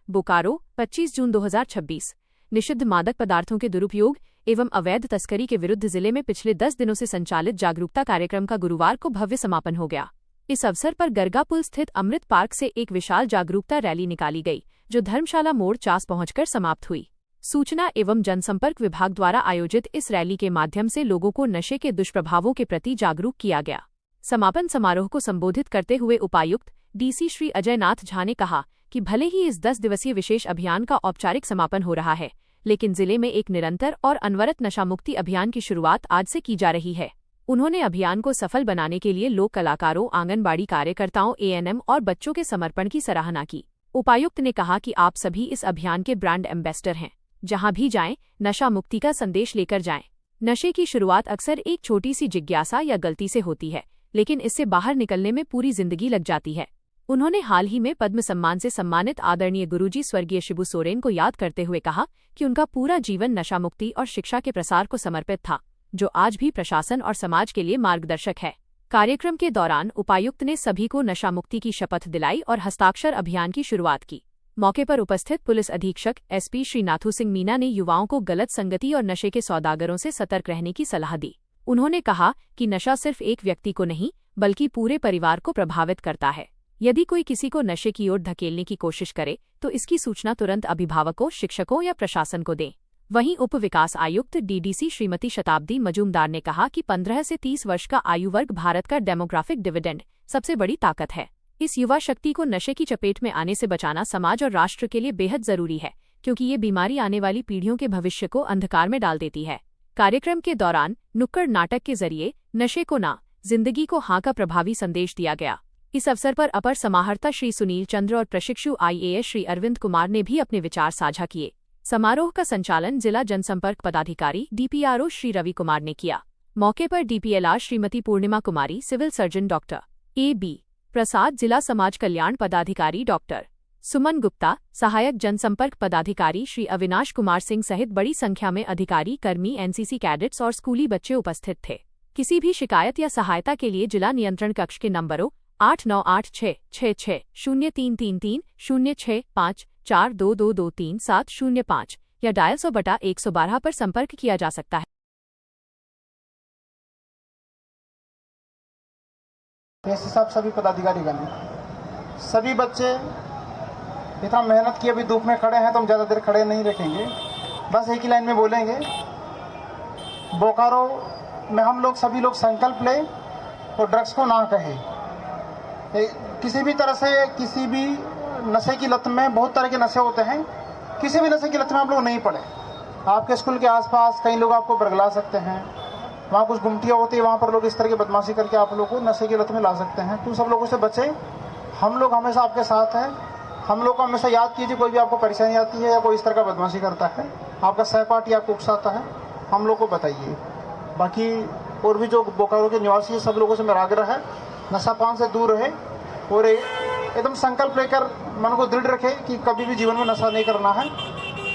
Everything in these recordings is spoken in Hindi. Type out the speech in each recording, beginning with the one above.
बोकारो 25 जून 2026। निषिद्ध मादक पदार्थों के दुरुपयोग एवं अवैध तस्करी के विरुद्ध जिले में पिछले 10 दिनों से संचालित जागरूकता कार्यक्रम का गुरुवार को भव्य समापन हो गया। इस अवसर पर गरगा पुल स्थित अमृत पार्क से एक विशाल जागरूकता रैली निकाली गई, जो धर्मशाला मोड़ चास पहुंचकर समाप्त हुई। सूचना एवं जनसंपर्क विभाग द्वारा आयोजित इस रैली के माध्यम से लोगों को नशे के दुष्प्रभावों के प्रति जागरूक किया गया। समापन समारोह को संबोधित करते हुए उपायुक्त डीसी श्री अजय नाथ झा ने कहा कि भले ही इस 10 दिवसीय विशेष अभियान का औपचारिक समापन हो रहा है, लेकिन जिले में एक निरंतर और अनवरत नशामुक्ति अभियान की शुरुआत आज से की जा रही है। उन्होंने अभियान को सफल बनाने के लिए लोक कलाकारों, आंगनबाड़ी कार्यकर्ताओं, एएनएम और बच्चों के समर्पण की सराहना की। उपायुक्त ने कहा कि आप सभी इस अभियान के ब्रांड एम्बेसडर हैं। जहां भी जाएं, नशा मुक्ति का संदेश लेकर जाएं। नशे की शुरुआत अक्सर एक छोटी सी जिज्ञासा या गलती से होती है, लेकिन इससे बाहर निकलने में पूरी जिंदगी लग जाती है। उन्होंने हाल ही में पद्म सम्मान से सम्मानित आदरणीय गुरुजी स्वर्गीय शिबू सोरेन को याद करते हुए कहा कि उनका पूरा जीवन नशा मुक्ति और शिक्षा के प्रसार को समर्पित था, जो आज भी प्रशासन और समाज के लिए मार्गदर्शक है। कार्यक्रम के दौरान उपायुक्त ने सभी को नशा मुक्ति की शपथ दिलाई और हस्ताक्षर अभियान की शुरुआत की। मौके पर उपस्थित पुलिस अधीक्षक एसपी श्री नाथू सिंह मीना ने युवाओं को गलत संगति और नशे के सौदागरों से सतर्क रहने की सलाह दी। उन्होंने कहा कि नशा सिर्फ एक व्यक्ति को नहीं, बल्कि पूरे परिवार को प्रभावित करता है। यदि कोई किसी को नशे की ओर धकेलने की कोशिश करे तो इसकी सूचना तुरंत अभिभावकों, शिक्षकों या प्रशासन को दें। वहीं उप विकास आयुक्त डीडीसी श्रीमती शताब्दी मजूमदार ने कहा कि 15 से 30 वर्ष का आयु वर्ग भारत का डेमोग्राफिक डिविडेंड सबसे बड़ी ताकत है। इस युवा शक्ति को नशे की चपेट में आने से बचाना समाज और राष्ट्र के लिए बेहद जरूरी है, क्योंकि ये बीमारी आने वाली पीढ़ियों के भविष्य को अंधकार में डाल देती है। कार्यक्रम के दौरान नुक्कड़ नाटक के जरिए नशे को ना, जिंदगी को हाँ का प्रभावी संदेश दिया गया। इस अवसर पर अपर समाहर्ता श्री सुनील चंद्र और प्रशिक्षु IAS श्री अरविंद कुमार ने भी अपने विचार साझा किए। समारोह का संचालन जिला जनसंपर्क पदाधिकारी DPRO श्री रवि कुमार ने किया। मौके पर DPLR श्रीमती पूर्णिमा कुमारी, सिविल सर्जन डॉक्टर AB प्रसाद, जिला समाज कल्याण पदाधिकारी डॉक्टर सुमन गुप्ता, सहायक जनसंपर्क पदाधिकारी श्री अविनाश कुमार सिंह सहित बड़ी संख्या में अधिकारी, कर्मी, NCC कैडेट्स और स्कूली बच्चे उपस्थित थे। किसी भी शिकायत या सहायता के लिए जिला नियंत्रण कक्ष के नंबरों 8986660333065422237005 या डायल 100/112 पर संपर्क किया जा सकता है। ऐसे सब सभी पदाधिकारीगण, सभी बच्चे इतना मेहनत की, अभी धूप में खड़े हैं तो हम ज़्यादा देर खड़े नहीं रखेंगे, बस एक ही लाइन में बोलेंगे। बोकारो में हम लोग सभी लोग संकल्प लें और ड्रग्स को ना कहें। किसी भी तरह से, किसी भी नशे की लत में, बहुत तरह के नशे होते हैं, किसी भी नशे की लत में आप लोग नहीं पड़े। आपके स्कूल के आसपास कई लोग आपको बरगला सकते हैं, वहाँ कुछ गुमटियाँ होती है, वहाँ पर लोग इस तरह की बदमाशी करके आप लोग को नशे की लत में ला सकते हैं। तो सब लोगों से बचें। हम लोग हमेशा आपके साथ हैं। हम लोग को हमेशा याद कीजिए, कोई भी आपको परेशानी आती है या कोई इस तरह का बदमाशी करता है, आपका सहपाठी आपको उकसाता है, हम लोग को बताइए। बाकी और भी जो बोकारो के निवासी है, सब लोगों से मेरा आग्रह है, नशा पान से दूर रहे और एकदम संकल्प लेकर मन को दृढ़ रखे कि कभी भी जीवन में नशा नहीं करना है।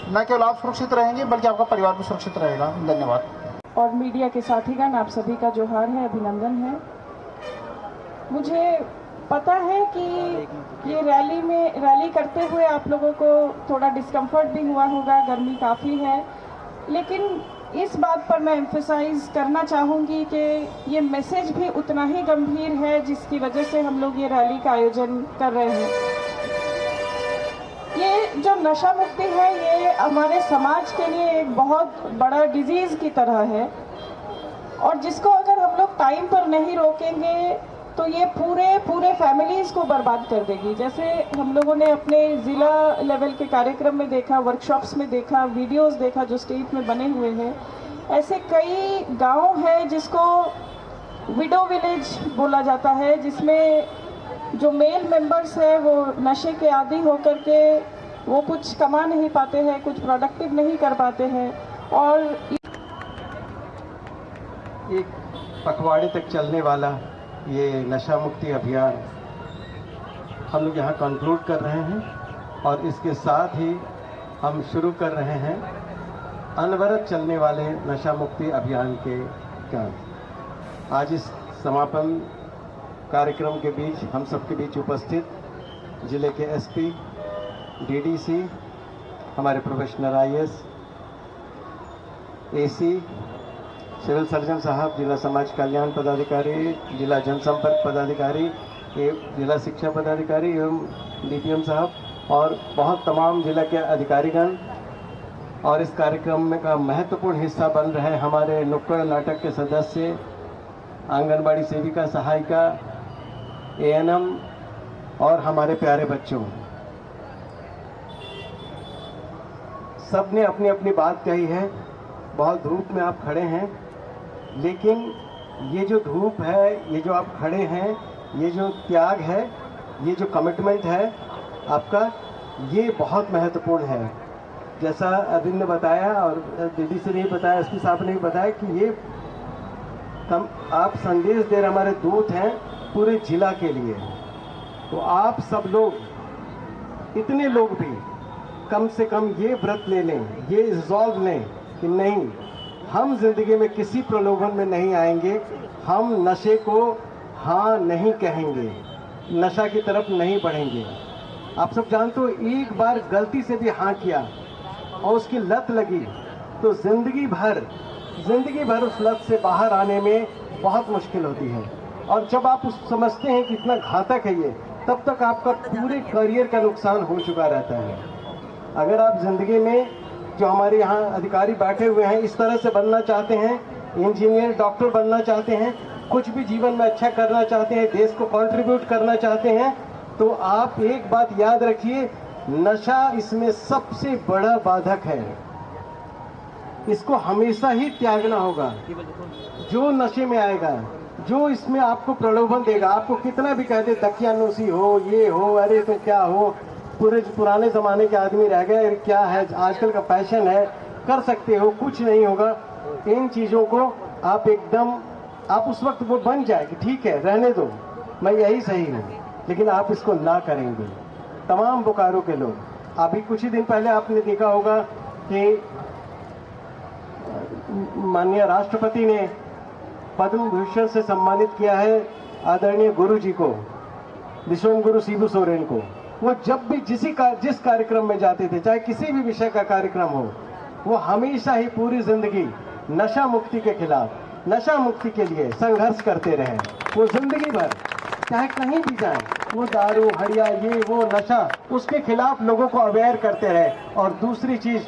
न केवल आप सुरक्षित रहेंगे, बल्कि आपका परिवार भी सुरक्षित रहेगा। धन्यवाद। और मीडिया के साथीगण, आप सभी का जोहार है, अभिनंदन है। मुझे पता है कि ये रैली करते हुए आप लोगों को थोड़ा डिस्कम्फर्ट भी हुआ होगा, गर्मी काफ़ी है, लेकिन इस बात पर मैं एम्फसाइज करना चाहूँगी कि ये मैसेज भी उतना ही गंभीर है जिसकी वजह से हम लोग ये रैली का आयोजन कर रहे हैं। ये जो नशा मुक्ति है, ये हमारे समाज के लिए एक बहुत बड़ा डिजीज़ की तरह है, और जिसको अगर हम लोग टाइम पर नहीं रोकेंगे तो ये पूरे फैमिलीज़ को बर्बाद कर देगी। जैसे हम लोगों ने अपने ज़िला लेवल के कार्यक्रम में देखा, वर्कशॉप्स में देखा, वीडियोस देखा जो स्टेट में बने हुए हैं, ऐसे कई गांव हैं जिसको विडो विलेज बोला जाता है, जिसमें जो मेल मेंबर्स हैं वो नशे के आदी होकर के वो कुछ कमा नहीं पाते हैं, कुछ प्रोडक्टिव नहीं कर पाते हैं, और एक पखवाड़े तक चलने वाला ये नशा मुक्ति अभियान हम लोग यहाँ कंक्लूड कर रहे हैं, और इसके साथ ही हम शुरू कर रहे हैं अनवरत चलने वाले नशा मुक्ति अभियान के काम। आज इस समापन कार्यक्रम के बीच हम सबके बीच उपस्थित जिले के SP डीडीसी, हमारे professional IAS, AC, civil surgeon साहब, जिला समाज कल्याण पदाधिकारी, जिला जनसंपर्क पदाधिकारी, जिला शिक्षा पदाधिकारी एवं DPM साहब और बहुत तमाम जिला के अधिकारीगण, और इस कार्यक्रम में का महत्वपूर्ण हिस्सा बन रहे हमारे नुक्कड़ नाटक के सदस्य, आंगनबाड़ी सेविका, सहायिका, ANM और हमारे प्यारे बच्चों। सब ने अपनी अपनी बात कही है। बहुत धूप में आप खड़े हैं, लेकिन ये जो धूप है, ये जो आप खड़े हैं, ये जो त्याग है, ये जो कमिटमेंट है आपका, ये बहुत महत्वपूर्ण है। जैसा अरविंद ने बताया और दीदी से नहीं बताया, एसपी साहब ने भी बताया कि ये आप संदेश दे रहे हमारे दूत हैं पूरे जिला के लिए। तो आप सब लोग, इतने लोग भी कम से कम ये व्रत ले लें, ये रिजॉल्व लें कि नहीं, हम जिंदगी में किसी प्रलोभन में नहीं आएंगे, हम नशे को हाँ नहीं कहेंगे, नशा की तरफ नहीं बढ़ेंगे। आप सब जानते हो, एक बार गलती से भी हाँ किया और उसकी लत लगी तो जिंदगी भर उस लत से बाहर आने में बहुत मुश्किल होती है। और जब आप उस समझते हैं कि इतना घातक है ये, तब तक आपका पूरे करियर का नुकसान हो चुका रहता है। अगर आप जिंदगी में, जो हमारे यहाँ अधिकारी बैठे हुए हैं, इस तरह से बनना चाहते हैं, इंजीनियर, डॉक्टर बनना चाहते हैं, कुछ भी जीवन में अच्छा करना चाहते हैं, देश को कंट्रीब्यूट करना चाहते हैं, तो आप एक बात याद रखिए, नशा इसमें सबसे बड़ा बाधक है। इसको हमेशा ही त्यागना होगा। जो नशे में आएगा, जो इसमें आपको प्रलोभन देगा, आपको कितना भी कह दे दकियानूसी हो, ये हो, अरे तो क्या हो, पुराने जमाने के आदमी रह गए, क्या है, आजकल का फैशन है, कर सकते हो, कुछ नहीं होगा। इन चीज़ों को आप एकदम, आप उस वक्त वो बन जाए कि ठीक है रहने दो, मैं यही सही हूँ, लेकिन आप इसको ना करेंगे। तमाम बोकारो के लोग, अभी कुछ ही दिन पहले आपने देखा होगा कि माननीय राष्ट्रपति ने पद्म भूषण से सम्मानित किया है आदरणीय गुरु जी को, विश्वम गुरु शिबू सोरेन को। वो जब भी जिस कार्यक्रम में जाते थे, चाहे किसी भी विषय का कार्यक्रम हो, वो हमेशा ही पूरी जिंदगी नशा मुक्ति के खिलाफ, नशा मुक्ति के लिए संघर्ष करते रहे। वो जिंदगी भर चाहे कहीं भी जाए, वो दारू, हड़िया, ये वो नशा, उसके खिलाफ लोगों को अवेयर करते रहे। और दूसरी चीज,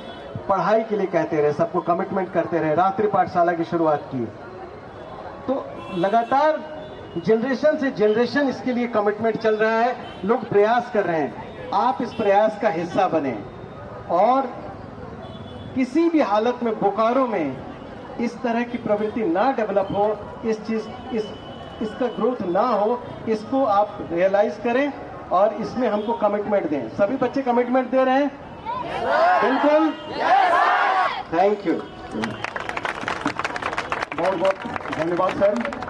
पढ़ाई के लिए कहते रहे, सबको कमिटमेंट करते रहे, रात्रि पाठशाला की शुरुआत की। तो लगातार जनरेशन से जनरेशन इसके लिए कमिटमेंट चल रहा है, लोग प्रयास कर रहे हैं। आप इस प्रयास का हिस्सा बने और किसी भी हालत में बोकारो में इस तरह की प्रवृत्ति ना डेवलप हो, इसका ग्रोथ ना हो, इसको आप रियलाइज करें और इसमें हमको कमिटमेंट दें। सभी बच्चे कमिटमेंट दे रहे हैं? बिल्कुल। थैंक यू, बहुत बहुत धन्यवाद सर।